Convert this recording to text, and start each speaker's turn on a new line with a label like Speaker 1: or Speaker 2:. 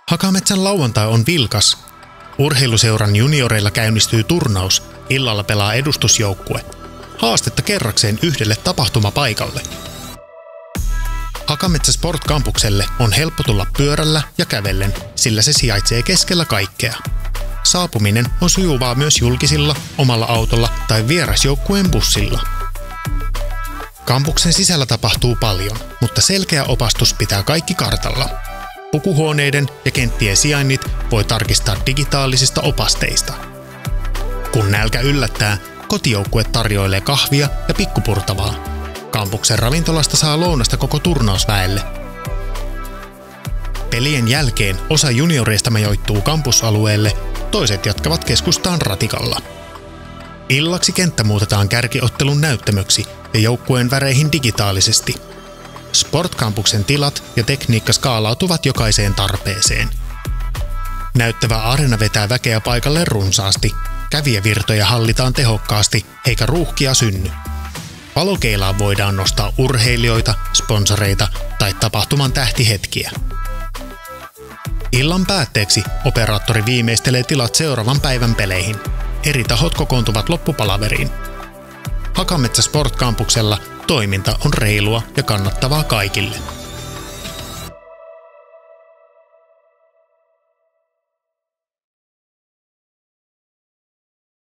Speaker 1: Hakametsän lauantai on vilkas. Urheiluseuran junioreilla käynnistyy turnaus, illalla pelaa edustusjoukkue. Haastetta kerrakseen yhdelle tapahtumapaikalle. Hakametsä Sport Campukselle on helppo tulla pyörällä ja kävellen, sillä se sijaitsee keskellä kaikkea. Saapuminen on sujuvaa myös julkisilla, omalla autolla tai vierasjoukkueen bussilla. Kampuksen sisällä tapahtuu paljon, mutta selkeä opastus pitää kaikki kartalla. Pukuhuoneiden ja kenttien sijainnit voi tarkistaa digitaalisista opasteista. Kun nälkä yllättää, kotijoukkue tarjoilee kahvia ja pikkupurtavaa. Kampuksen ravintolasta saa lounasta koko turnausväelle. Pelien jälkeen osa junioreista majoittuu kampusalueelle, toiset jatkavat keskustaan ratikalla. Illaksi kenttä muutetaan kärkiottelun näyttämöksi ja joukkueen väreihin digitaalisesti. Sportkampuksen tilat ja tekniikka skaalautuvat jokaiseen tarpeeseen. Näyttävä areena vetää väkeä paikalle runsaasti, kävijävirtoja hallitaan tehokkaasti eikä ruuhkia synny. Valokeilaan voidaan nostaa urheilijoita, sponsoreita tai tapahtuman tähtihetkiä. Illan päätteeksi operaattori viimeistelee tilat seuraavan päivän peleihin. Eri tahot kokoontuvat loppupalaveriin. Hakametsä Sport Campuksella toiminta on reilua ja kannattavaa kaikille.